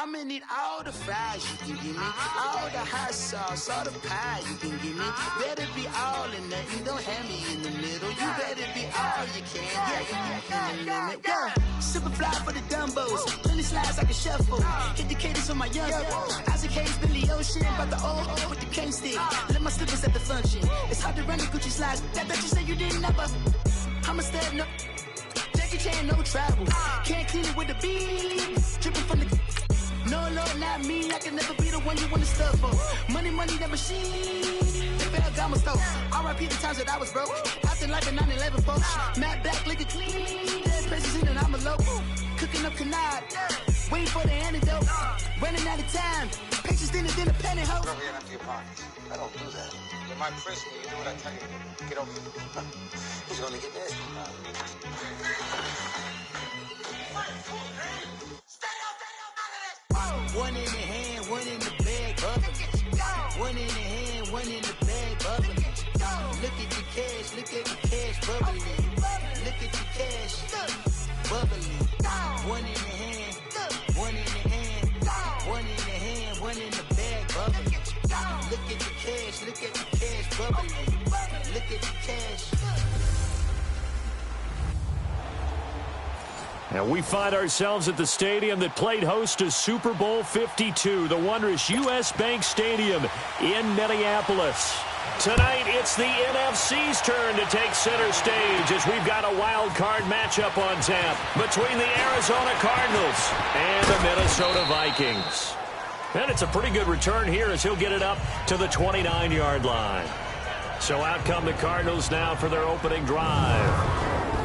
I'ma need all the fries you can give me, all the hot sauce, all the pie you can give me. Better be all in nothing, don't have me in the middle. You better be all you can, yeah, in the limit. Yeah, super fly for the Dumbos, plenty slides like a shuffle. Hit the cadence on my young Isaac Hayes, Billy Ocean, but the old with the cane stick. Let my slippers at the function. It's hard to run the Gucci slides. That bet you say you didn't never. I'm a step no. Jackie Chan, no travel. Can't clean it with the beat. Dripping from the. No, Lord, not me. I can never be the one you want to stuff for. Money, that machine. The Ferragamo store. R.I.P. the times that I was broke. Acting like a 9/11 folks. Matte back, looking clean. Dead presents in and I'm a local. Cooking up canard. Waiting for the antidote. Running out of time. Patience thinner than a penny hoe. Don't get empty your pockets. I don't do that. You might press me. You do what I tell you. Get over here. Who's gonna get this? One in the hand, one in the bag, bubbling. One in the hand, one in the bag, bubbling. Look at the cash, bubbling. Look at the cash, bubbling. One in the hand, one in the hand, one in the hand, one in the bag, bubbling. Look at the cash, bubbling. Look at the cash. And we find ourselves at the stadium that played host to Super Bowl 52, the wondrous U.S. Bank Stadium in Minneapolis. Tonight, it's the NFC's turn to take center stage as we've got a wild card matchup on tap between the Arizona Cardinals and the Minnesota Vikings. And it's a pretty good return here as he'll get it up to the 29-yard line. So out come the Cardinals now for their opening drive.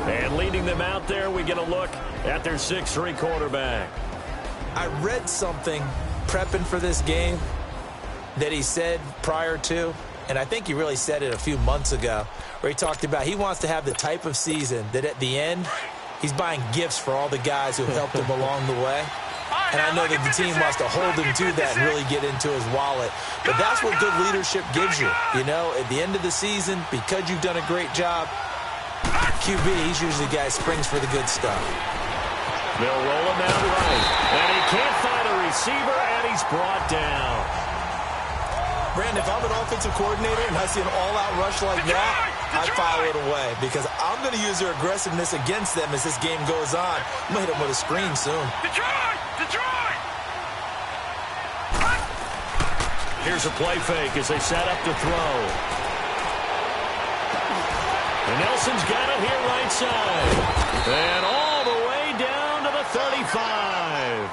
And leading them out there, we get a look at their 6'3" quarterback. I read something prepping for this game that he said prior to, and I think he really said it a few months ago, where he talked about he wants to have the type of season that at the end, he's buying gifts for all the guys who helped him along the way. And I know that the team wants to hold him to that and really get into his wallet. But that's what good leadership gives you. You know, at the end of the season, because you've done a great job, QB, he's usually the guy who springs for the good stuff. They'll roll him out right. And he can't find a receiver, and he's brought down. Brandon, if I'm an offensive coordinator and I see an all-out rush like that, I file it away because I'm going to use their aggressiveness against them as this game goes on. I'm going to hit them with a screen soon. Detroit! Here's a play fake as they set up to throw. And Nelson's got it here right side. And all the way down to the 35.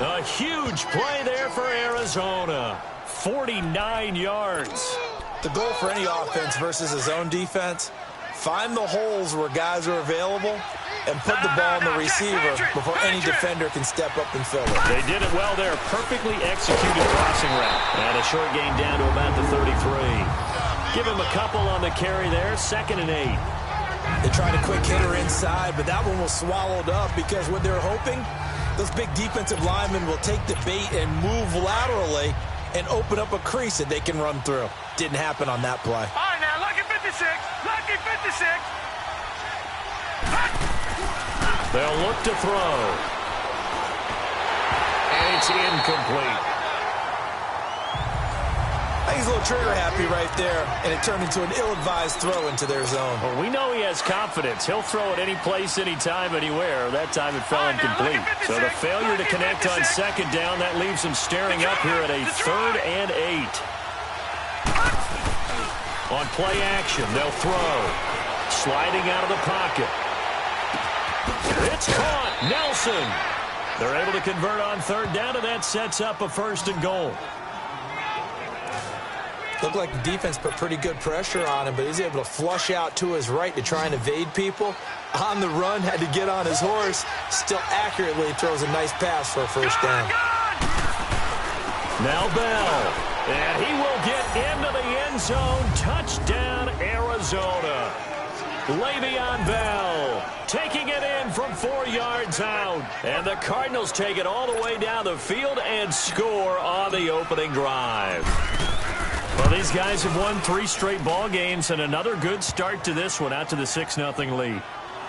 A huge play there for Arizona. 49 yards. The goal for any offense versus a zone defense, find the holes where guys are available and put the ball in the receiver before any defender can step up and fill it. They did it well there. Perfectly executed crossing route. And a short gain down to about the 33. Give him a couple on the carry there. 2nd and 8. They tried a quick hitter inside, but that one was swallowed up because what they're hoping, those big defensive linemen will take the bait and move laterally and open up a crease that they can run through. Didn't happen on that play. All right, now, lucky 56. Lucky 56. They'll look to throw. And it's incomplete. I think he's a little trigger happy right there, and it turned into an ill-advised throw into their zone. Well, we know he has confidence. He'll throw it any place, anytime, anywhere. That time it fell incomplete. So the failure to connect on 2nd down, that leaves him staring up here at a 3rd and 8. On play action, they'll throw. Sliding out of the pocket. It's caught. Nelson. They're able to convert on 3rd down, and that sets up a 1st and goal. Looked like the defense put pretty good pressure on him, but he's able to flush out to his right to try and evade people. On the run, had to get on his horse. Still accurately throws a nice pass for a 1st down. Now Bell. And he will get into the end zone. Touchdown, Arizona. Le'Veon Bell taking it in from 4 yards out. And the Cardinals take it all the way down the field and score on the opening drive. Well, these guys have won 3 straight ball games and another good start to this one out to the 6-0 lead.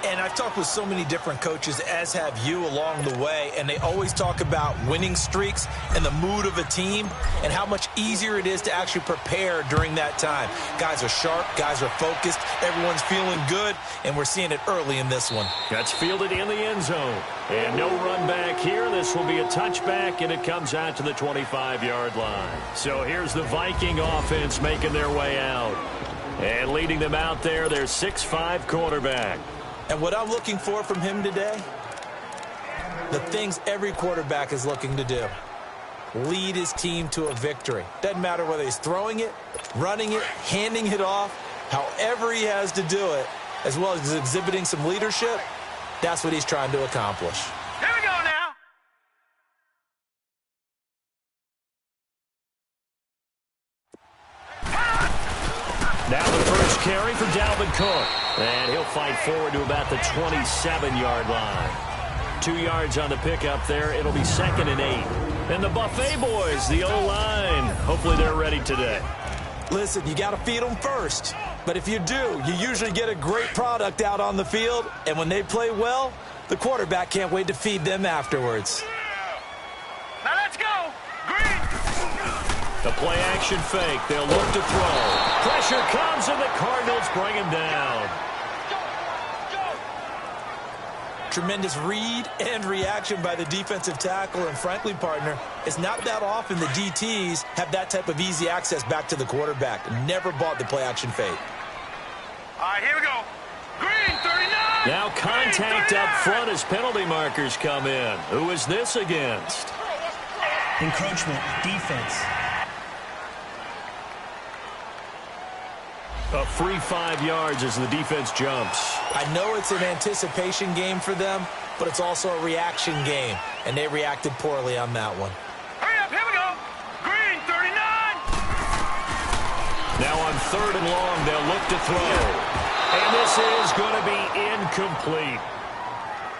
And I've talked with so many different coaches, as have you, along the way, and they always talk about winning streaks and the mood of a team and how much easier it is to actually prepare during that time. Guys are sharp, guys are focused, everyone's feeling good, and we're seeing it early in this one. That's fielded in the end zone. And no run back here. This will be a touchback, and it comes out to the 25-yard line. So here's the Viking offense making their way out. And leading them out there, their 6'5" quarterback. And what I'm looking for from him today, the things every quarterback is looking to do. Lead his team to a victory. Doesn't matter whether he's throwing it, running it, handing it off, however he has to do it, as well as exhibiting some leadership, that's what he's trying to accomplish. Here we go now. Now the first carry for Dalvin Cook. And he'll fight forward to about the 27-yard line. 2 yards on the pickup there. It'll be 2nd and 8. And the Buffet boys, the O-line, hopefully they're ready today. Listen, you got to feed them first. But if you do, you usually get a great product out on the field. And when they play well, the quarterback can't wait to feed them afterwards. Now let's go. Green. The play-action fake. They'll look to throw. Pressure comes, and the Cardinals bring him down. Tremendous read and reaction by the defensive tackle, and frankly, partner, it's not that often the DTs have that type of easy access back to the quarterback. Never bought the play-action fake. All right, here we go. Green, 39. Now contact up front as penalty markers come in. Who is this against? Encroachment, defense. A free 5 yards as the defense jumps. I know it's an anticipation game for them, but it's also a reaction game, and they reacted poorly on that one. Hurry up, here we go. Green, 39. Now on 3rd and long, they'll look to throw. And this is going to be incomplete.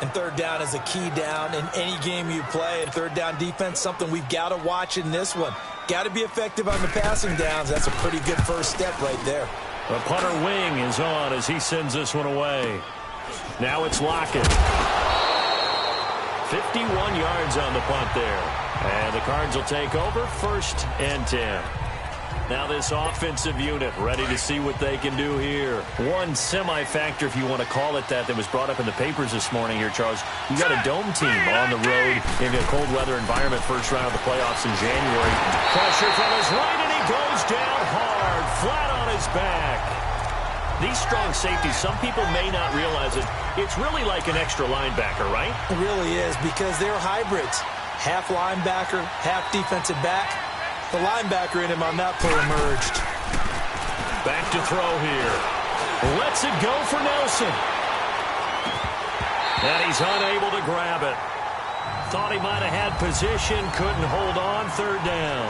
And 3rd down is a key down in any game you play, and 3rd down defense, something we've got to watch in this one. Got to be effective on the passing downs. That's a pretty good first step right there. The punter wing is on as he sends this one away. Now it's Lockett. 51 yards on the punt there. And the Cards will take over 1st and 10. Now this offensive unit ready to see what they can do here. One semi-factor, if you want to call it that was brought up in the papers this morning here, Charles. You got a dome team on the road in a cold weather environment, first round of the playoffs in January. Pressure from his right, and he goes down hard, flat on his back. These strong safeties, some people may not realize it. It's really like an extra linebacker, right? It really is, because they're hybrids. Half linebacker, half defensive back. The linebacker in him on that play emerged. Back to throw here. Lets it go for Nelson. And he's unable to grab it. Thought he might have had position, couldn't hold on, 3rd down.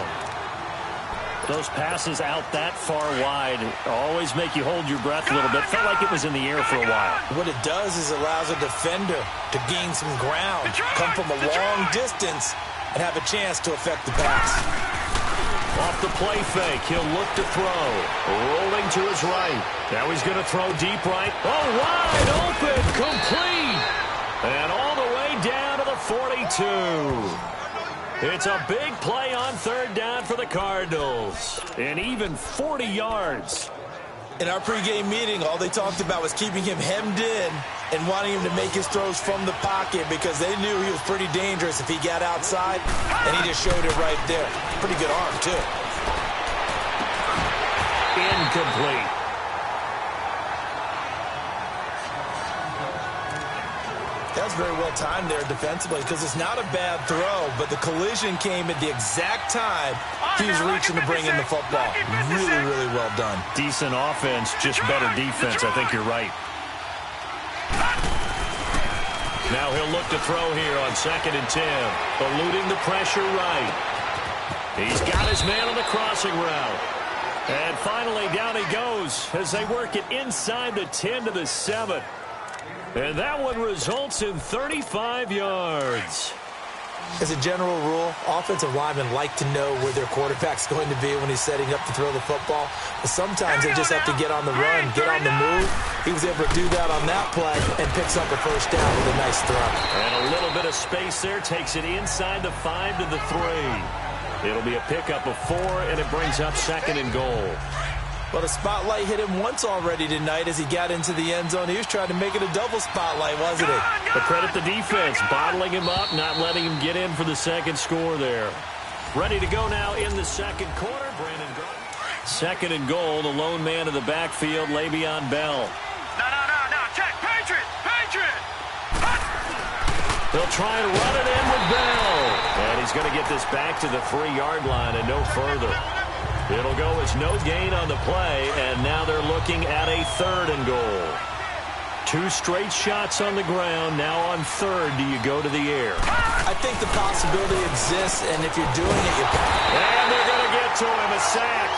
Those passes out that far wide always make you hold your breath a little bit. Felt like it was in the air for a while. What it does is allows a defender to gain some ground, come from a long distance, and have a chance to affect the pass. Off the play fake, he'll look to throw. Rolling to his right. Now he's going to throw deep right. Oh, wide open, complete. And all the way down to the 42. It's a big play on 3rd down for the Cardinals. And even 40 yards. In our pregame meeting, all they talked about was keeping him hemmed in and wanting him to make his throws from the pocket because they knew he was pretty dangerous if he got outside, and he just showed it right there. Pretty good arm, too. Incomplete. That's very well timed there defensively because it's not a bad throw, but the collision came at the exact time he was reaching to bring in the football. Really, really well done. Decent offense, just better defense. I think you're right. Now he'll look to throw here on 2nd and 10. Eluding the pressure right. He's got his man on the crossing route. And finally down he goes as they work it inside the 10 to the 7. And that one results in 35 yards. As a general rule, offensive linemen like to know where their quarterback's going to be when he's setting up to throw the football. But sometimes they just have to get on the run, get on the move. He was able to do that on that play and picks up a first down with a nice throw. And a little bit of space there takes it inside the 5 to the 3. It'll be a pickup of 4, and it brings up 2nd and goal. Well, the spotlight hit him once already tonight as he got into the end zone. He was trying to make it a double spotlight, wasn't he? But credit the defense, bottling him up, not letting him get in for the second score there. Ready to go now in the second quarter. Brandon Grant. 2nd and goal, the lone man in the backfield, Le'Veon Bell. No. Check. Patriot. They'll try and run it in with Bell. And he's going to get this back to the 3-yard line and no further. It'll go as no gain on the play, and now they're looking at a 3rd and goal. 2 straight shots on the ground. Now on 3rd, do you go to the air? I think the possibility exists, and if you're doing it, you... And they're going to get to him. A sack.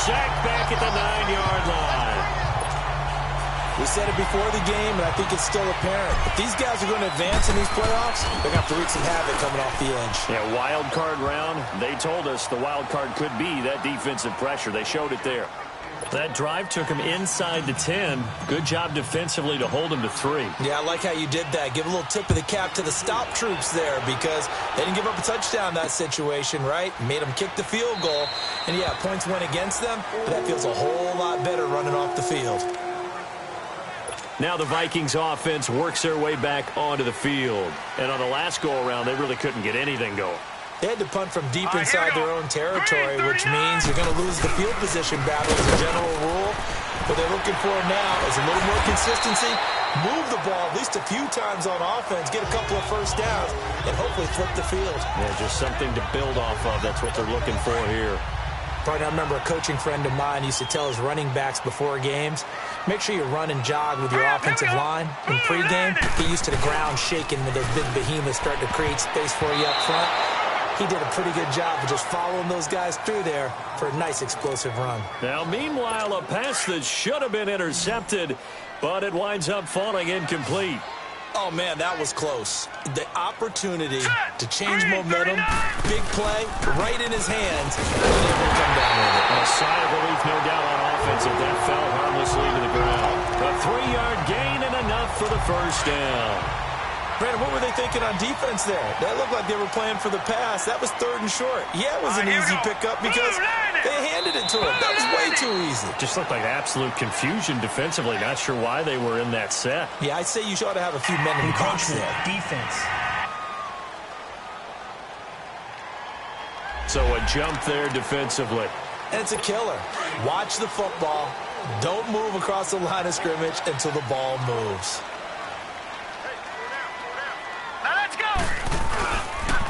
Sack back at the 9-yard line. We said it before the game, and I think it's still apparent. If these guys are going to advance in these playoffs, they're going to have to wreak some havoc coming off the edge. Yeah, wild card round. They told us the wild card could be that defensive pressure. They showed it there. That drive took him inside the 10. Good job defensively to hold him to 3. Yeah, I like how you did that. Give a little tip of the cap to the stop troops there because they didn't give up a touchdown in that situation, right? Made them kick the field goal. And, yeah, points went against them, but that feels a whole lot better running off the field. Now the Vikings offense works their way back onto the field. And on the last go-around, they really couldn't get anything going. They had to punt from deep inside their own territory, which means you're going to lose the field position battle as a general rule. What they're looking for now is a little more consistency, move the ball at least a few times on offense, get a couple of first downs, and hopefully flip the field. Yeah, just something to build off of. That's what they're looking for here. I remember a coaching friend of mine used to tell his running backs before games, make sure you run and jog with your offensive line in pregame. Get used to the ground shaking with those big behemoths starting to create space for you up front. He did a pretty good job of just following those guys through there for a nice explosive run. Now, meanwhile, a pass that should have been intercepted, but it winds up falling incomplete. Oh, man, that was close. The opportunity to change momentum, big play, right in his hands, and able to come down with it. A sigh of relief, no doubt, on offense if that fell harmlessly to the ground. A 3-yard gain and enough for the first down. Brandon, what were they thinking on defense there? That looked like they were playing for the pass. That was 3rd and short. Yeah, it was an easy pickup because they handed it to him. That was way too easy. Just looked like absolute confusion defensively. Not sure why they were in that set. Yeah, I'd say you ought to have a few men in the box there. Defense. So a jump there defensively. And it's a killer. Watch the football. Don't move across the line of scrimmage until the ball moves.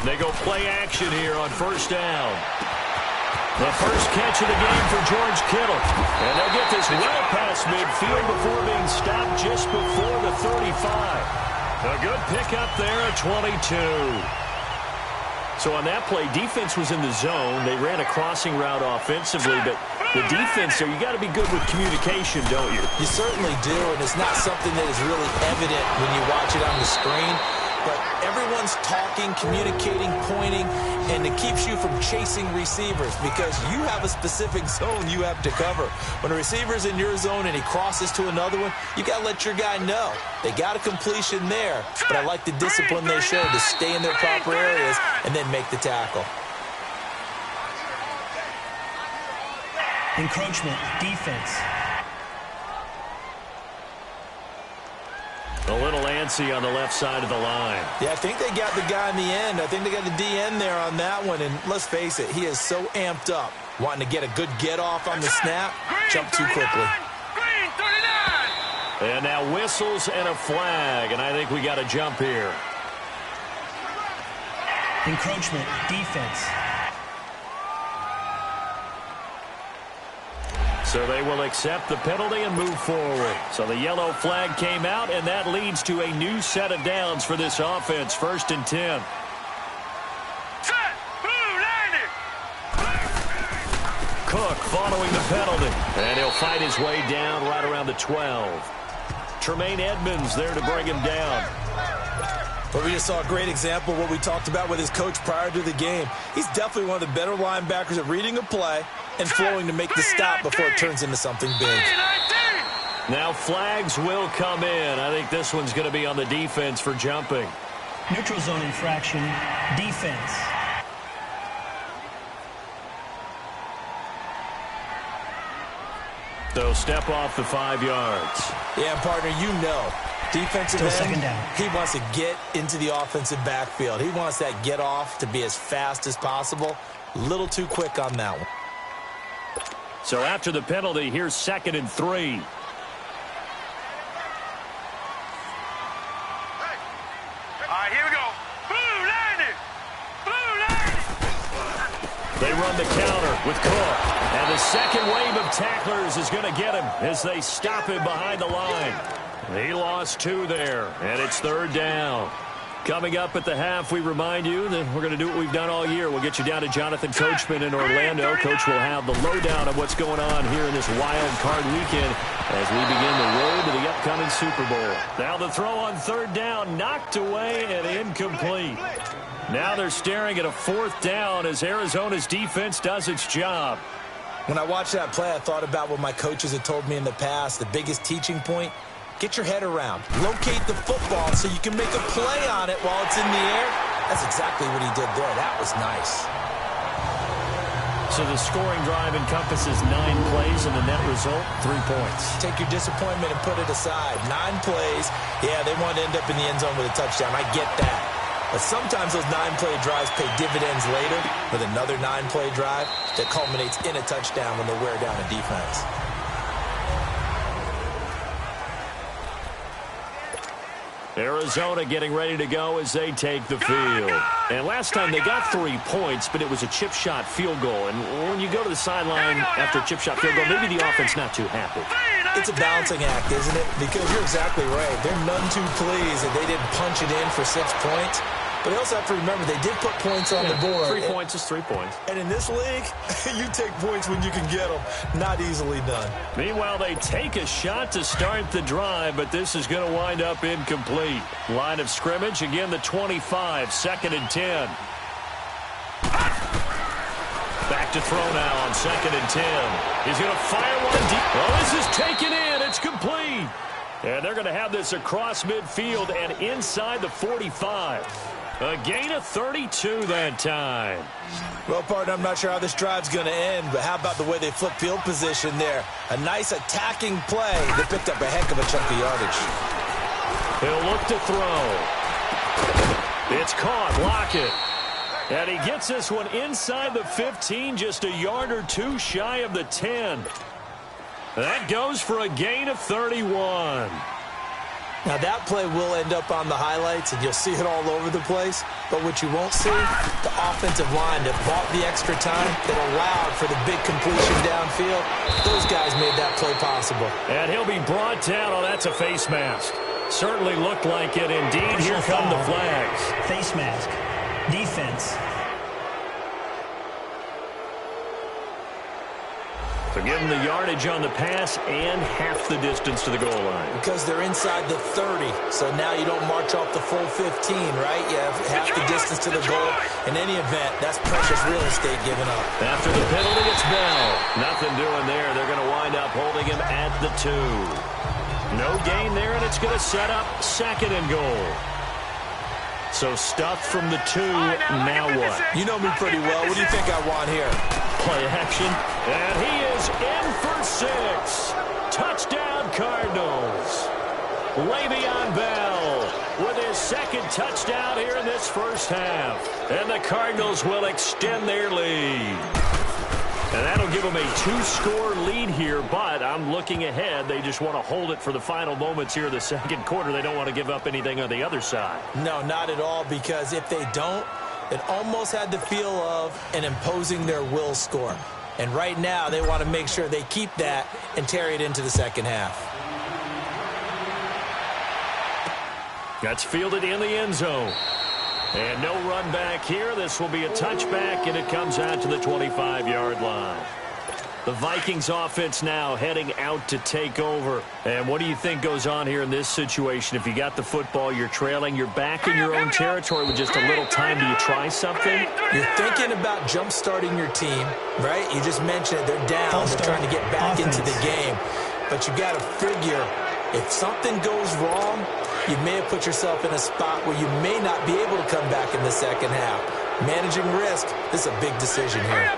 They go play action here on first down. The first catch of the game for George Kittle. And they'll get this well past midfield before being stopped just before the 35. A good pickup there at 22. So on that play, defense was in the zone. They ran a crossing route offensively, but the defense there, you got to be good with communication, don't you? You certainly do, and it's not something that is really evident when you watch it on the screen. But everyone's talking, communicating, pointing, and it keeps you from chasing receivers because you have a specific zone you have to cover. When a receiver's in your zone and he crosses to another one, you got to let your guy know. They got a completion there, but I like the discipline they showed to stay in their proper areas and then make the tackle. Encroachment, defense. A little antsy on the left side of the line. Yeah, I think they got the guy in the end. I think they got the DN there on that one. And let's face it, he is so amped up, wanting to get a good get-off on the snap, jump too quickly. And now whistles and a flag, and I think we got a jump here. Encroachment, defense. So they will accept the penalty and move forward. So the yellow flag came out, and that leads to a new set of downs for this offense. 1st and 10. Cook following the penalty. And he'll fight his way down right around the 12. Tremaine Edmonds there to bring him down. But we just saw a great example of what we talked about with his coach prior to the game. He's definitely one of the better linebackers at reading a play and flowing to make the stop before it turns into something big. Now flags will come in. I think this one's going to be on the defense for jumping. Neutral zone infraction, defense. So step off the 5 yards. Yeah, partner, you know, defensive end, second down. He wants to get into the offensive backfield. He wants that get off to be as fast as possible. A little too quick on that one. So after the penalty, here's 2nd and 3. All right, here we go. Blue line. Blue line. They run the counter with Cook. And the second wave of tacklers is going to get him as they stop him behind the line. He lost 2 there, and it's 3rd down. Coming up at the half, we remind you that we're going to do what we've done all year. We'll get you down to Jonathan Coachman in Orlando. Coach will have the lowdown of what's going on here in this wild card weekend as we begin the road to the upcoming Super Bowl. Now the throw on 3rd down, knocked away and incomplete. Now they're staring at a 4th down as Arizona's defense does its job. When I watched that play, I thought about what my coaches had told me in the past. The biggest teaching point, get your head around. Locate the football so you can make a play on it while it's in the air. That's exactly what he did there. That was nice. So the scoring drive encompasses 9 plays, and the net result, 3 points. Take your disappointment and put it aside. 9 plays. Yeah, they want to end up in the end zone with a touchdown. I get that. But sometimes those 9-play drives pay dividends later with another 9-play drive that culminates in a touchdown when they wear down a defense. Arizona getting ready to go as they take the field. And last time they got 3 points, but it was a chip shot field goal. And when you go to the sideline after a chip shot field goal, maybe the offense not too happy. It's a balancing act, isn't it? Because you're exactly right. They're none too pleased that they didn't punch it in for 6 points. But they also have to remember they did put points on the board. 3 points is 3 points. And in this league, you take points when you can get them. Not easily done. Meanwhile, they take a shot to start the drive, but this is going to wind up incomplete. Line of scrimmage, again the 25, 2nd and 10. Back to throw now on 2nd and 10. He's going to fire one deep. Oh, this is taken in. It's complete. And they're going to have this across midfield and inside the 45. A gain of 32 that time. Well, partner, I'm not sure how this drive's going to end, but how about the way they flip field position there? A nice attacking play. They picked up a heck of a chunk of yardage. He'll look to throw. It's caught. Lockett. And he gets this one inside the 15, just a yard or 2 shy of the 10. That goes for a gain of 31. Now, that play will end up on the highlights, and you'll see it all over the place. But what you won't see, the offensive line that bought the extra time, that allowed for the big completion downfield, those guys made that play possible. And he'll be brought down. Oh, that's a face mask. Certainly looked like it indeed. Here come the flags. Face mask. Defense. So give them the yardage on the pass and half the distance to the goal line. Because they're inside the 30, so now you don't march off the full 15, right? You have half the distance to the goal. In any event, that's precious real estate given up. After the penalty, it's Bell. Nothing doing there. They're going to wind up holding him at the 2. No gain there, and it's going to set up 2nd and goal. So stuffed from the 2, now what? You know me pretty well. What do you think I want here? Play action, and he is in for 6. Touchdown, Cardinals. Le'Veon Bell with his 2nd touchdown here in this first half. And the Cardinals will extend their lead. And that'll give them a 2-score lead here, but I'm looking ahead. They just want to hold it for the final moments here in the 2nd quarter. They don't want to give up anything on the other side. No, not at all, because if they don't, it almost had the feel of an imposing their will score. And right now, they want to make sure they keep that and carry it into the 2nd half. That's fielded in the end zone. And no run back here. This will be a touchback, and it comes out to the 25-yard line. The Vikings offense now heading out to take over. And what do you think goes on here in this situation? If you got the football, you're trailing, you're back in your own territory with just a little time. Do you try something? You're thinking about jump-starting your team, right? You just mentioned it. They're down. They're trying to get back into the game. But you got to figure, if something goes wrong, you may have put yourself in a spot where you may not be able to come back in the second half. Managing risk, this is a big decision here.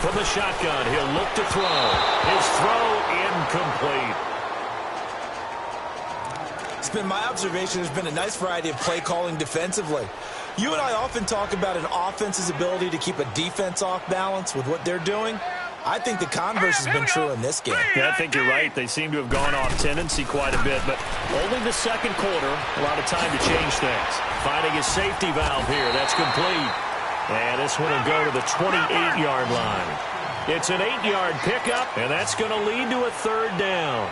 From the shotgun, he'll look to throw. His throw incomplete. It's been my observation there's been a nice variety of play calling defensively. You and I often talk about an offense's ability to keep a defense off balance with what they're doing. I think the converse has been true in this game. Yeah, I think you're right. They seem to have gone off tendency quite a bit, but only the second quarter, a lot of time to change things. Finding his safety valve here. That's complete. And this one will go to the 28-yard line. It's an 8-yard pickup, and that's going to lead to a third down.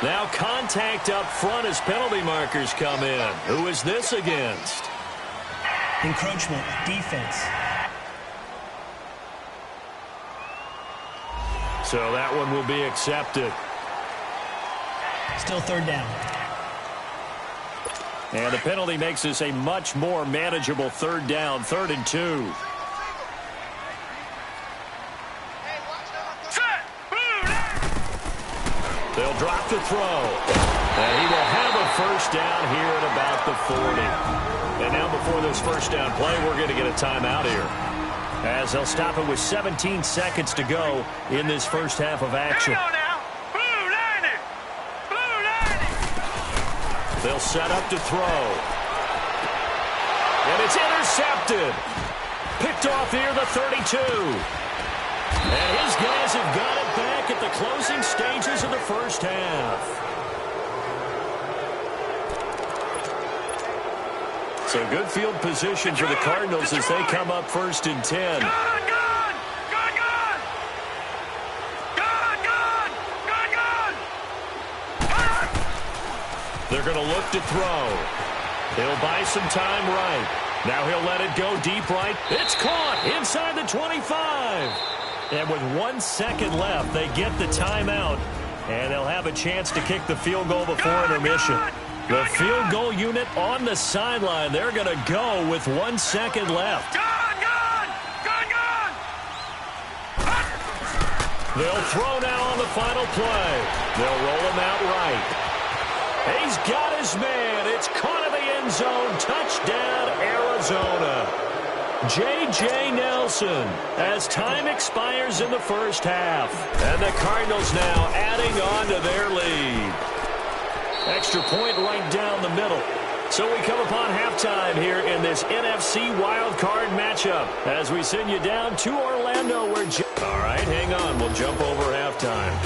Now contact up front as penalty markers come in. Who is this against? Encroachment, defense. So that one will be accepted. Still third down. And the penalty makes this a much more manageable third down, 3rd and 2. They'll drop the throw. And he will have a first down here at about the 40. And now before this first down play, we're going to get a timeout here, as they'll stop it with 17 seconds to go in this first half of action. They'll set up to throw. And it's intercepted. Picked off here, the 32. And his guys have got it back at the closing stages of the first half. So good field position for the Cardinals as they come up 1st and 10. They're going to look to throw. He'll buy some time right. Now he'll let it go deep right. It's caught inside the 25. And with 1 second left, they get the timeout. And they'll have a chance to kick the field goal before intermission. The field goal unit on the sideline. They're going to go with 1 second left. They'll throw now on the final play. They'll roll him out right. He's got his man. It's caught in the end zone. Touchdown, Arizona. J.J. Nelson as time expires in the first half. And the Cardinals now adding on to their lead. Extra point right down the middle. So we come upon halftime here in this NFC wildcard matchup as we send you down to Orlando where... All right, hang on. We'll jump over halftime.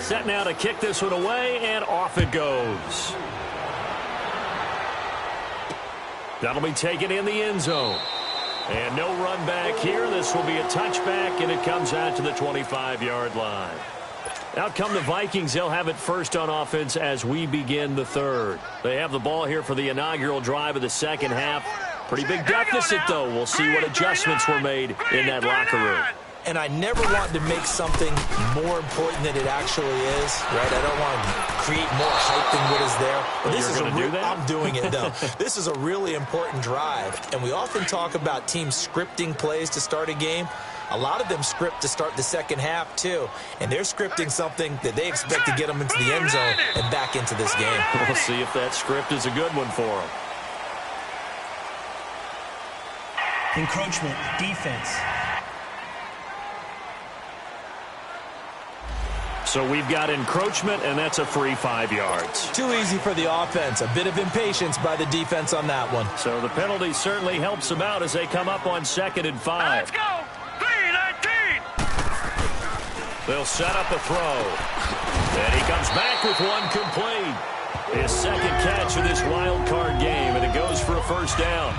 Set now to kick this one away, and off it goes. That'll be taken in the end zone. And no run back here. This will be a touchback, and it comes out to the 25-yard line. Out come the Vikings. They'll have it first on offense as we begin the third. They have the ball here for the inaugural drive of the second half. Pretty big deficit, though. We'll see what adjustments were made in that locker room. And I never want to make something more important than it actually is, right? I don't want to create more hype than what is there. But this is do that? I'm doing it, though. This is a really important drive. And we often talk about teams scripting plays to start a game. A lot of them script to start the second half, too. And they're scripting something that they expect to get them into the end zone and back into this game. We'll see if that script is a good one for them. Encroachment, defense. So we've got encroachment, and that's a free 5 yards. Too easy for the offense. A bit of impatience by the defense on that one. So the penalty certainly helps them out as they come up on 2nd and 5. Let's go! 3-19! They'll set up a throw. And he comes back with one complete. His second catch of this wild card game, and it goes for a first down.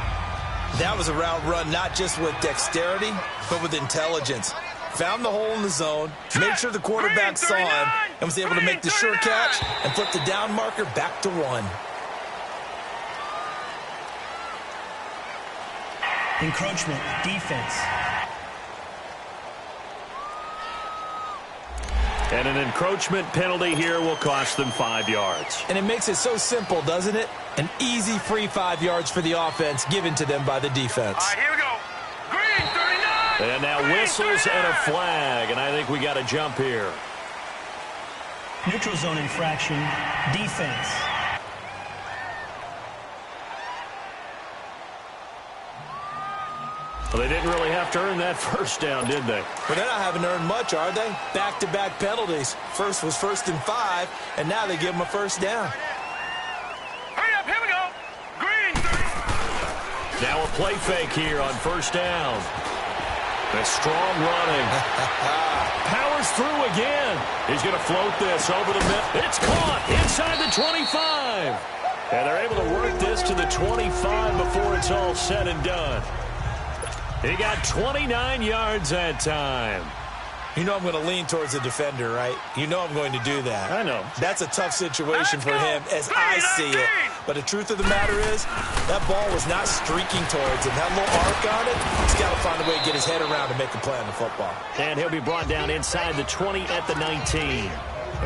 That was a route run not just with dexterity, but with intelligence. found the hole in the zone, made sure the quarterback saw him, and was able to make the sure catch and flip the down marker back to 1. Encroachment defense. And an encroachment penalty here will cost them 5 yards. And it makes it so simple, doesn't it? An easy free 5 yards for the offense given to them by the defense. All right, here we go. Green 39. And now whistles and a flag, and I think we got a jump here. Neutral zone infraction defense. Well, they didn't really have to earn that first down, did they? Well, they're not having earned much, are they? Back-to-back penalties. First was 1st and 5, and now they give them a first down. Hurry up, here we go. Green 30. Now a play fake here on first down. A strong running. Powers through again. He's going to float this over the middle. It's caught inside the 25. And they're able to work this to the 25 before it's all said and done. He got 29 yards that time. You know I'm going to lean towards the defender, right? You know I'm going to do that. I know. That's a tough situation for him as I see it. But the truth of the matter is, that ball was not streaking towards him. That little arc on it, he's got to find a way to get his head around and make a play on the football. And he'll be brought down inside the 20 at the 19.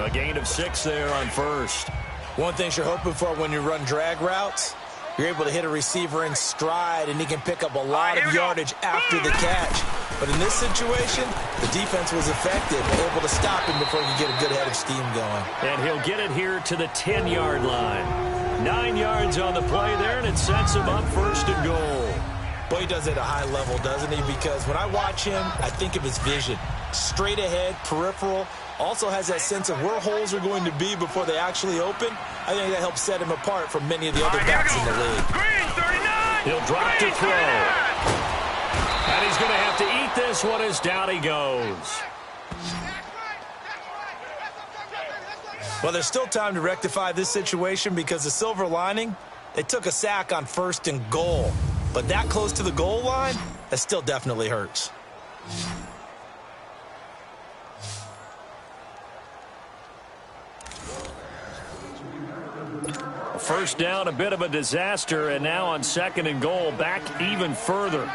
A gain of 6 there on first. One thing you're hoping for when you run drag routes, you're able to hit a receiver in stride, and he can pick up a lot of yardage after the catch. But in this situation, the defense was effective, able to stop him before he could get a good head of steam going. And he'll get it here to the 10-yard line. 9 yards on the play there, and it sets him up 1st and goal. Boy, he does it at a high level, doesn't he? Because when I watch him, I think of his vision. Straight ahead, peripheral, also has that sense of where holes are going to be before they actually open. I think that helps set him apart from many of the other backs in the league. Green 39. He'll drop to throw. And he's going to have to eat this one as down he goes. Well, there's still time to rectify this situation because the silver lining, they took a sack on 1st and goal. But that close to the goal line, that still definitely hurts. First down, a bit of a disaster, and now on 2nd and goal, back even further.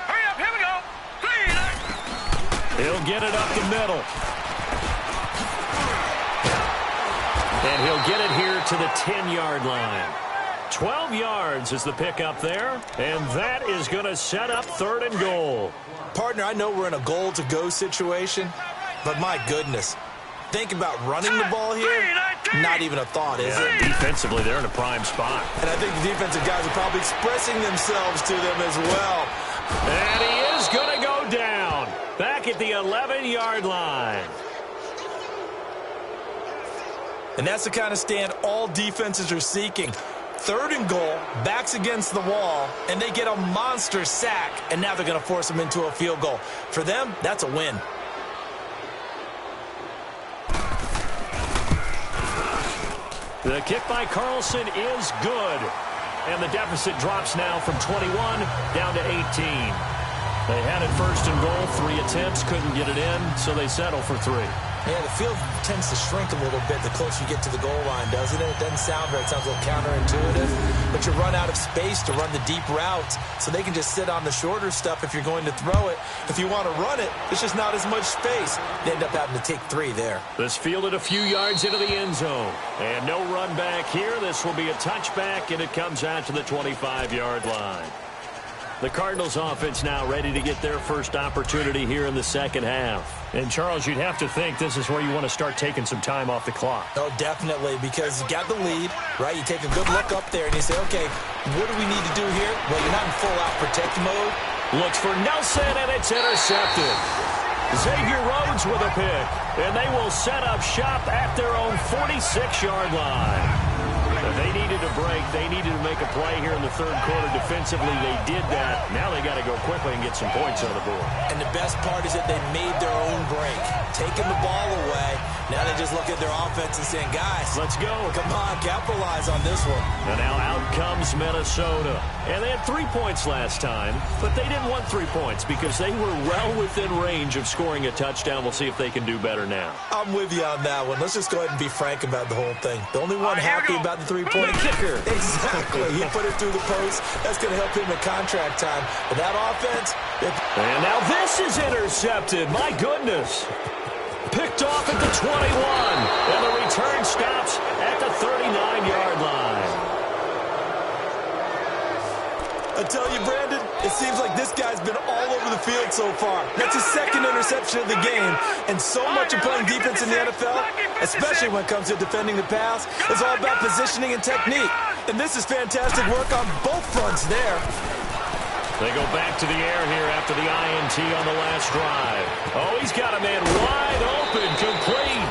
Hurry up, here we go. Green. He'll get it up the middle. And he'll get it here to the 10-yard line. 12 yards is the pickup there, and that is going to set up 3rd and goal. Partner, I know we're in a goal-to-go situation, but my goodness. Think about running the ball here, not even a thought, is it? Defensively, they're in a prime spot. And I think the defensive guys are probably expressing themselves to them as well. And he is going to go down, back at the 11-yard line. And that's the kind of stand all defenses are seeking. 3rd and goal, backs against the wall, and they get a monster sack, and now they're going to force them into a field goal. For them, that's a win. The kick by Carlson is good. And the deficit drops now from 21 down to 18. They had it 1st and goal, 3 attempts, couldn't get it in, so they settle for 3. Yeah, the field tends to shrink a little bit the closer you get to the goal line, doesn't it? It doesn't sound right. It sounds a little counterintuitive. But you run out of space to run the deep routes, so they can just sit on the shorter stuff if you're going to throw it. If you want to run it, there's just not as much space. They end up having to take 3 there. This fielded a few yards into the end zone. And no run back here. This will be a touchback, and it comes out to the 25-yard line. The Cardinals offense now ready to get their first opportunity here in the second half. And, Charles, you'd have to think this is where you want to start taking some time off the clock. Oh, definitely, because you got the lead, right? You take a good look up there and you say, okay, what do we need to do here? Well, you're not in full-out protect mode. Looks for Nelson, and it's intercepted. Xavier Rhodes with a pick, and they will set up shop at their own 46-yard line. They needed a break. They needed to make a play here in the 3rd quarter. Defensively, they did that. Now they got to go quickly and get some points on the board. And the best part is that they made their own break, taking the ball away, Now they just look at their offense and saying, guys, let's go. Come on, capitalize on this one. And now out comes Minnesota. And they had 3 points last time, but they didn't want 3 points because they were well within range of scoring a touchdown. We'll see if they can do better now. I'm with you on that one. Let's just go ahead and be frank about the whole thing. The only one happy about the 3-point kicker. Exactly. He put it through the post. That's going to help him in contract time. But that offense. And now this is intercepted. My goodness. Picked off at the 21. And the return stops at the 39-yard line. I tell you, Brandon, it seems like this guy's been all over the field so far. That's his second interception of the game. And so much of playing defense in the NFL, especially when it comes to defending the pass, is all about positioning and technique. And this is fantastic work on both fronts there. They go back to the air here after the INT on the last drive. Oh, he's got a man wide open, complete.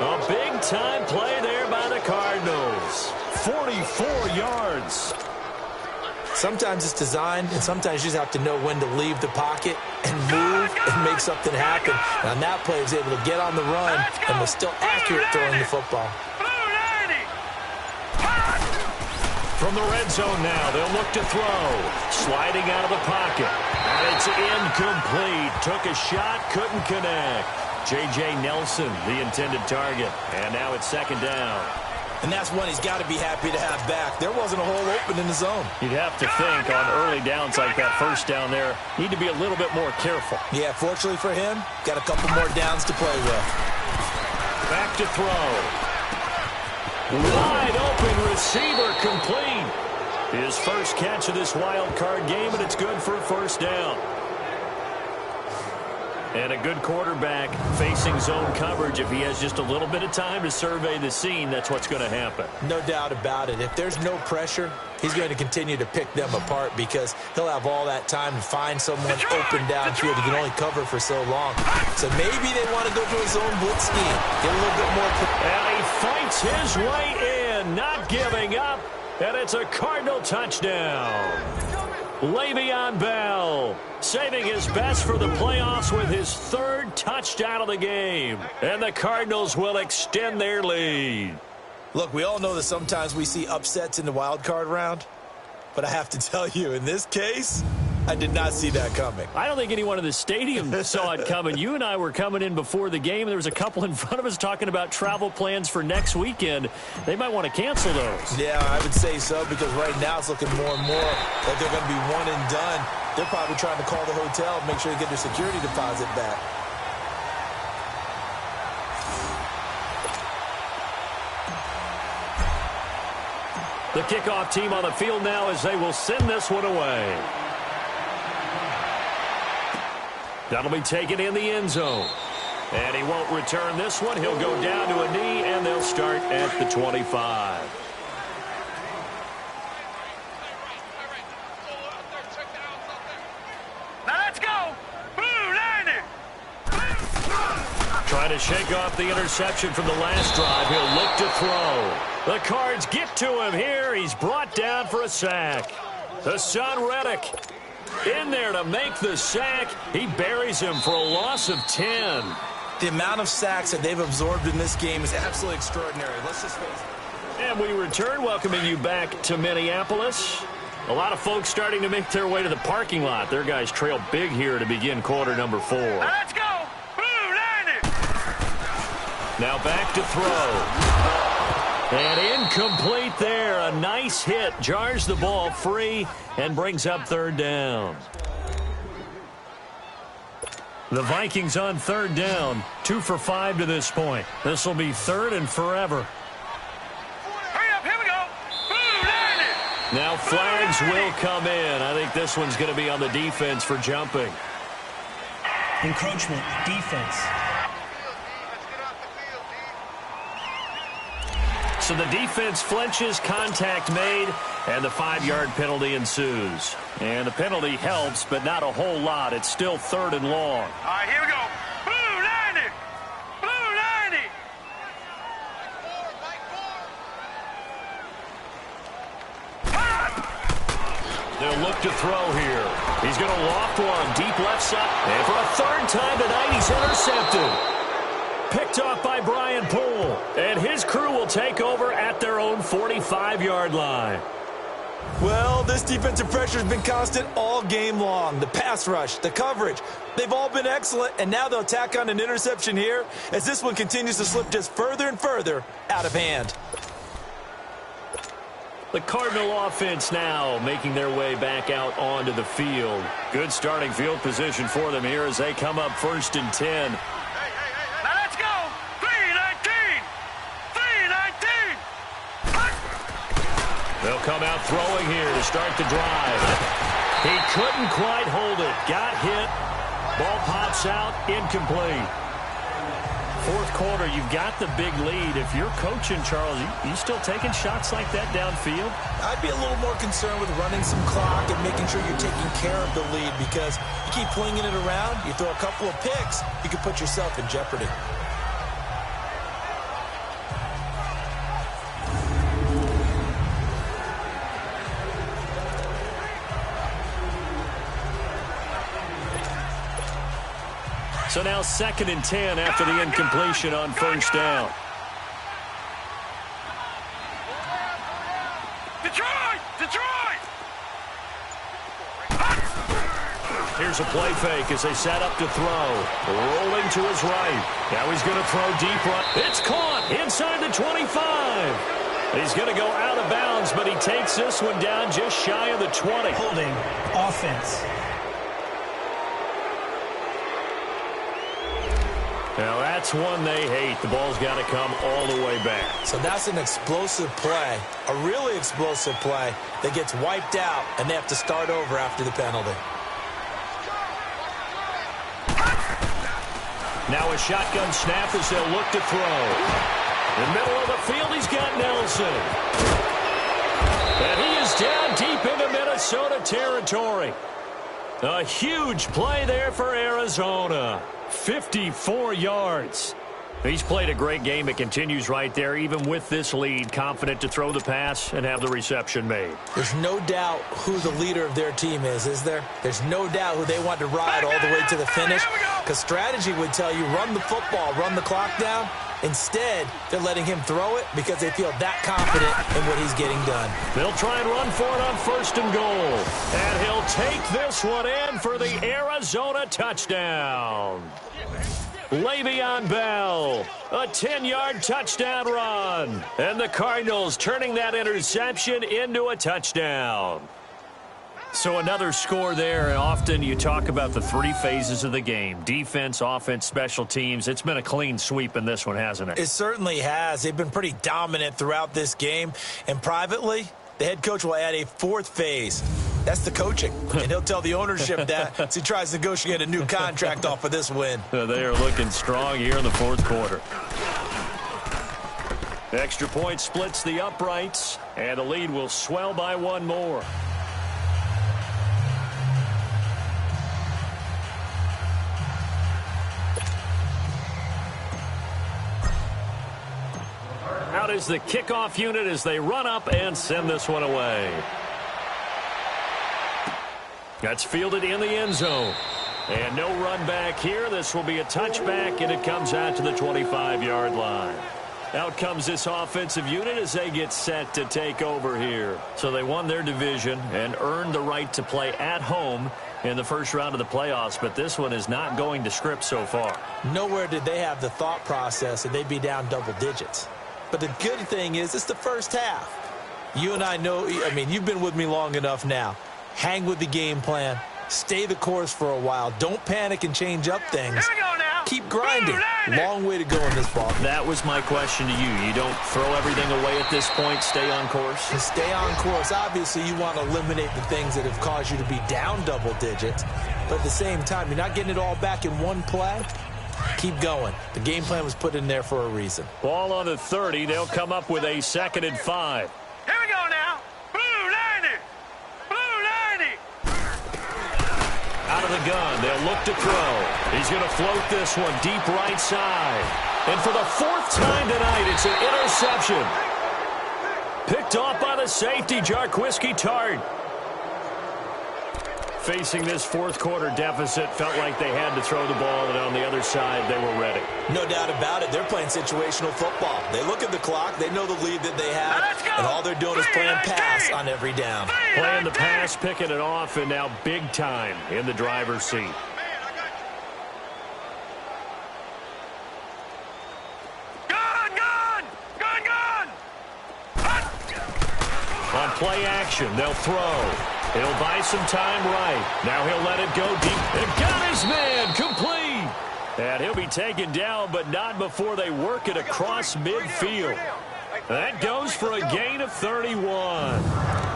A big-time play there by the Cardinals. 44 yards. Sometimes it's designed, and sometimes you just have to know when to leave the pocket and move and make something happen. And on that play, he was able to get on the run and was still accurate throwing the football. From the red zone now, they'll look to throw. Sliding out of the pocket. And it's incomplete. Took a shot, couldn't connect. J.J. Nelson, the intended target. And now it's second down. And that's one he's got to be happy to have back. There wasn't a hole open in the zone. You'd have to think on early downs like that first down there, need to be a little bit more careful. Yeah, fortunately for him, got a couple more downs to play with. Back to throw. Wide open receiver, complete. His first catch of this wild card game, and it's good for a first down. And a good quarterback facing zone coverage. If he has just a little bit of time to survey the scene, that's what's going to happen. No doubt about it. If there's no pressure, he's going to continue to pick them apart because he'll have all that time to find someone open downfield. He can only cover for so long. So maybe they want to go to a zone blitz scheme. Get a little bit more. And he fights his way in, not giving up. And it's a Cardinal touchdown. Le'Veon Bell saving his best for the playoffs with his third touchdown of the game. And the Cardinals will extend their lead. Look, we all know that sometimes we see upsets in the wild card round. But I have to tell you, in this case, I did not see that coming. I don't think anyone in the stadium saw it coming. You and I were coming in before the game. There was a couple in front of us talking about travel plans for next weekend. They might want to cancel those. Yeah, I would say so because right now it's looking more and more like they're going to be one and done. They're probably trying to call the hotel and make sure they get their security deposit back. The kickoff team on the field now as they will send this one away. That'll be taken in the end zone. And he won't return this one. He'll go down to a knee, and they'll start at the 25. Now let's go. Blue, Landy. Trying to shake off the interception from the last drive. He'll look to throw. The Cards get to him here. He's brought down for a sack. Hassan Reddick in there to make the sack. He buries him for a loss of 10. The amount of sacks that they've absorbed in this game is absolutely extraordinary. Let's just face it. And we return, welcoming you back to Minneapolis. A lot of folks starting to make their way to the parking lot. Their guys trail big here to begin quarter number 4. Now let's go. Blue, Landy. Now back to throw. And incomplete there. A nice hit. Jars the ball free and brings up third down. The Vikings on third down. 2 for 5 to this point. This will be third and forever. Hurry up. Here we go. Blue, Landy. Now flags will come in. I think this one's going to be on the defense for jumping. Encroachment, defense. So the defense flinches, contact made, and the 5-yard penalty ensues. And the penalty helps, but not a whole lot. It's still third and long. All right, here we go. Blue, Landy. Blue, Landy. They'll look to throw here. He's going to loft one deep left side. And for a third time tonight, he's intercepted. Picked off by Brian Poole. And his crew will take over at their own 45-yard line. Well, this defensive pressure has been constant all game long. The pass rush, the coverage, they've all been excellent, and now they'll tack on an interception here as this one continues to slip just further and further out of hand. The Cardinal offense now making their way back out onto the field. Good starting field position for them here as they come up 1st and 10. Now let's go. 3-19. 3-19. They'll come out throwing here to start the drive. He couldn't quite hold it. Got hit. Ball pops out. Incomplete. Fourth quarter, you've got the big lead. If you're coaching, Charles, you still taking shots like that downfield? I'd be a little more concerned with running some clock and making sure you're taking care of the lead, because you keep flinging it around, you throw a couple of picks, you can put yourself in jeopardy. So now 2nd and 10 after the incompletion on 1st down. Detroit! Detroit! Here's a play fake as they set up to throw. Rolling to his right. Now he's going to throw deep right. It's caught inside the 25. He's going to go out of bounds, but he takes this one down just shy of the 20. Holding. Offense. Now that's one they hate. The ball's got to come all the way back. So that's an explosive play, a really explosive play that gets wiped out, and they have to start over after the penalty. Now a shotgun snap as they'll look to throw. In the middle of the field, he's got Nelson. And he is down deep into Minnesota territory. A huge play there for Arizona. 54 yards. He's played a great game. It continues right there, even with this lead, confident to throw the pass and have the reception made. There's no doubt who the leader of their team is there? There's no doubt who they want to ride all the way to the finish, because strategy would tell you run the football, run the clock down. Instead, they're letting him throw it because they feel that confident in what he's getting done. They'll try and run for it on 1st and goal. And he'll take this one in for the Arizona touchdown. Le'Veon Bell, a 10-yard touchdown run. And the Cardinals turning that interception into a touchdown. So another score there, and often you talk about the 3 phases of the game. Defense, offense, special teams. It's been a clean sweep in this one, hasn't it? It certainly has. They've been pretty dominant throughout this game. And privately, the head coach will add a 4th phase. That's the coaching. And he'll tell the ownership that as he tries to negotiate a new contract off of this win. They are looking strong here in the 4th quarter. Extra point splits the uprights, and the lead will swell by 1 more. Out is the kickoff unit as they run up and send this one away. That's fielded in the end zone. And no run back here. This will be a touchback, and it comes out to the 25-yard line. Out comes this offensive unit as they get set to take over here. So they won their division and earned the right to play at home in the first round of the playoffs, but this one is not going to script so far. Nowhere did they have the thought process that they'd be down double digits. But the good thing is it's the first half. You and I know, I mean, you've been with me long enough now. Hang with the game plan. Stay the course for a while. Don't panic and change up things. Here we go now. Keep grinding. Long way to go in this ball. That was my question to you. You don't throw everything away at this point. Stay on course? To stay on course, obviously you want to eliminate the things that have caused you to be down double digits. But at the same time, you're not getting it all back in one play. Keep going. The game plan was put in there for a reason. Ball on the 30. They'll come up with a 2nd and 5. Here we go now. Blue 90. Blue 90. Out of the gun. They'll look to throw. He's going to float this one deep right side. And for the 4th time tonight, it's an interception. Picked off by the safety, Jarquiski Tart. facing this fourth quarter deficit, felt like they had to throw the ball, and on the other side, they were ready. No doubt about it. They're playing situational football. They look at the clock. They know the lead that they have, and all they're doing is playing pass on every down. Playing the pass, picking it off, and now big time in the driver's seat. On play action, they'll throw. He'll buy some time right. Now he'll let it go deep. And got his man complete. And he'll be taken down, but not before they work it across midfield. That goes for a gain of 31.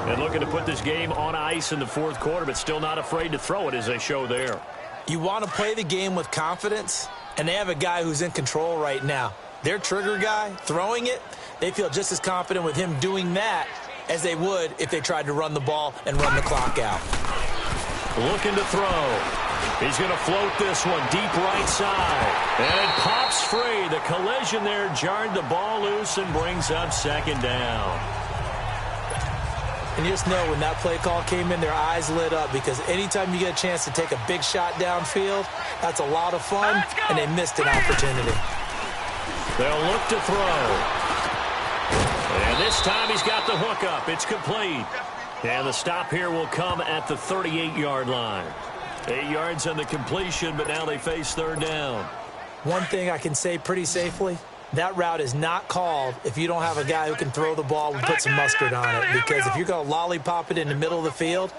And looking to put this game on ice in the fourth quarter, but still not afraid to throw it as they show there. You want to play the game with confidence, and they have a guy who's in control right now. Their trigger guy, throwing it, they feel just as confident with him doing that as they would if they tried to run the ball and run the clock out. Looking to throw. He's going to float this one deep right side. And it pops free. The collision there jarred the ball loose and brings up second down. And you just know when that play call came in, their eyes lit up, because anytime you get a chance to take a big shot downfield, that's a lot of fun, and they missed an opportunity. They'll look to throw. And this time he's got the hook up. It's complete. And the stop here will come at the 38-yard line. 8 yards on the completion, but now they face third down. One thing I can say pretty safely, that route is not called if you don't have a guy who can throw the ball and put some mustard on it. Because if you're going to lollipop it in the middle of the field,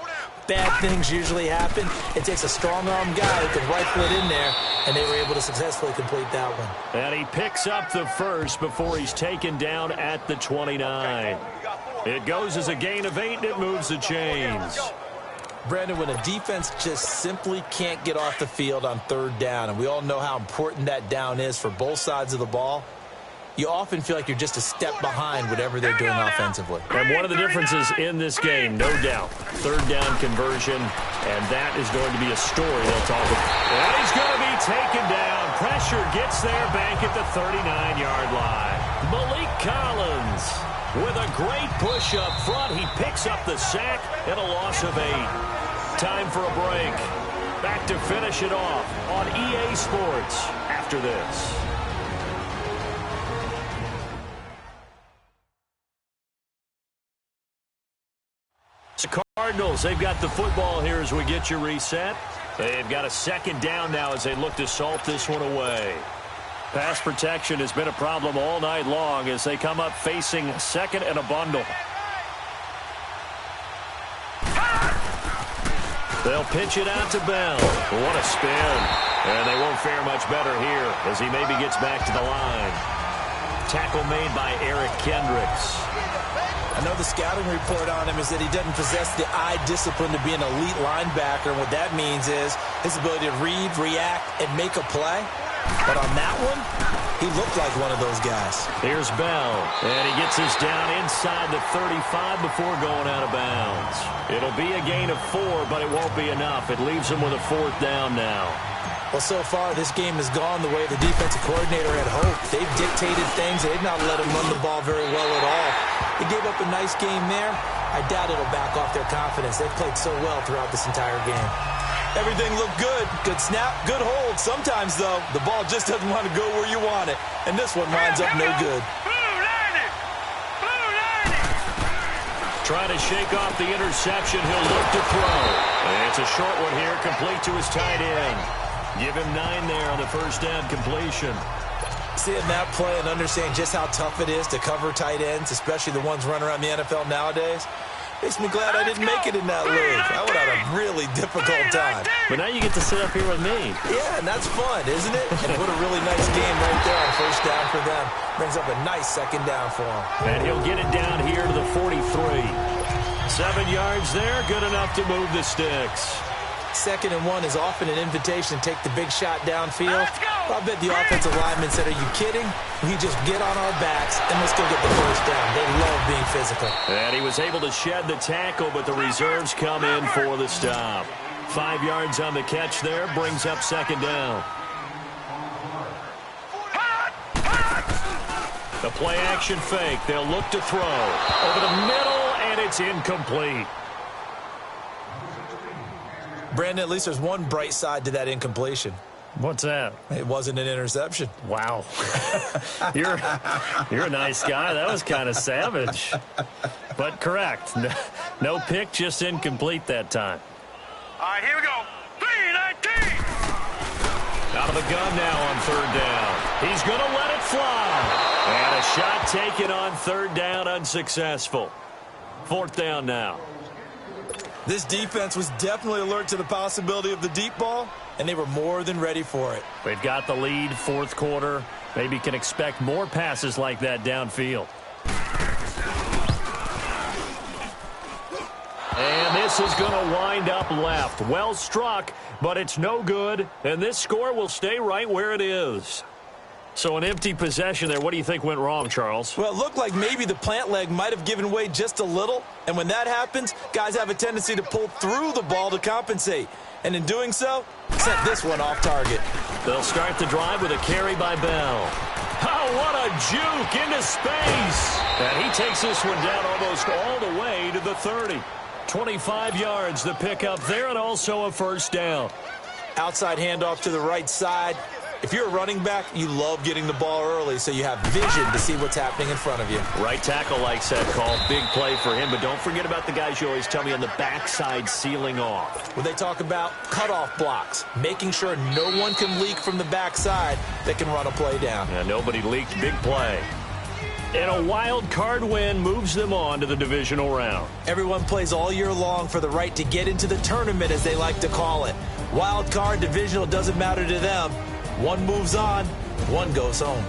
bad things usually happen. It takes a strong-arm guy who can rifle it in there, and they were able to successfully complete that one. And he picks up the first before he's taken down at the 29. It goes as a gain of 8, and it moves the chains. Brandon, when a defense just simply can't get off the field on third down, and we all know how important that down is for both sides of the ball, you often feel like you're just a step behind whatever they're doing offensively. And one of the differences in this game, no doubt, third down conversion, and that is going to be a story they'll talk about. And he's going to be taken down. Pressure gets there back at the 39-yard line. Malik Collins with a great push up front. He picks up the sack and a loss of 8. Time for a break. Back to finish it off on EA Sports after this. Cardinals, they've got the football here as we get you reset. They've got a second down now as they look to salt this one away. Pass protection has been a problem all night long as they come up facing second and a bundle. They'll pitch it out to Bell. What a spin. And they won't fare much better here as he maybe gets back to the line. Tackle made by Eric Kendricks. I know the scouting report on him is that he doesn't possess the eye discipline to be an elite linebacker. And what that means is his ability to read, react, and make a play. But on that one, he looked like one of those guys. Here's Bell, and he gets this down inside the 35 before going out of bounds. It'll be a gain of 4, but it won't be enough. It leaves him with a fourth down now. Well, so far, this game has gone the way the defensive coordinator had hoped. They've dictated things. They've not let him run the ball very well at all. They gave up a nice game there. I doubt it'll back off their confidence. They've played so well throughout this entire game. Everything looked good. Good snap, good hold. Sometimes, though, the ball just doesn't want to go where you want it. And this one winds up no good. Trying to shake off the interception. He'll look to throw. And it's a short one here, complete to his tight end. Give him 9 there on the first down completion. Seeing that play and understanding just how tough it is to cover tight ends, especially the ones running around the NFL nowadays, makes me glad I didn't make it in that league. I would have a really difficult time. But now you get to sit up here with me. Yeah, and that's fun, isn't it? And what a really nice game right there on first down for them. Brings up a nice second down for him. And he'll get it down here to the 43. 7 yards there, good enough to move the sticks. 2nd and 1 is often an invitation to take the big shot downfield. I bet the offensive lineman said, are you kidding? We just get on our backs and let's go get the first down. They love being physical. And he was able to shed the tackle, but the reserves come in for the stop. 5 yards on the catch there, brings up second down. The play action fake. They'll look to throw. Over the middle, and it's incomplete. Brandon, at least there's one bright side to that incompletion. What's that? It wasn't an interception. Wow. You're a nice guy. That was kind of savage. But correct. No pick, just incomplete that time. All right, here we go. 319. Out of the gun now on third down. He's going to let it fly. And a shot taken on third down, unsuccessful. Fourth down now. This defense was definitely alert to the possibility of the deep ball, and they were more than ready for it. They've got the lead, fourth quarter. Maybe can expect more passes like that downfield. And this is going to wind up left. Well struck, but it's no good, and this score will stay right where it is. So an empty possession there. What do you think went wrong, Charles? Well, it looked like maybe the plant leg might have given way just a little, and when that happens, guys have a tendency to pull through the ball to compensate. And in doing so, sent this one off target. They'll start the drive with a carry by Bell. Oh, what a juke into space. And he takes this one down almost all the way to the 30. 25 yards the pickup there, and also a first down. Outside handoff to the right side. If you're a running back, you love getting the ball early so you have vision to see what's happening in front of you. Right tackle likes that call. Big play for him, but don't forget about the guys you always tell me on the backside sealing off. When they talk about cutoff blocks, making sure no one can leak from the backside that can run a play down. Yeah, nobody leaked. Big play. And a wild card win moves them on to the divisional round. Everyone plays all year long for the right to get into the tournament, as they like to call it. Wild card, divisional, doesn't matter to them. One moves on, one goes home.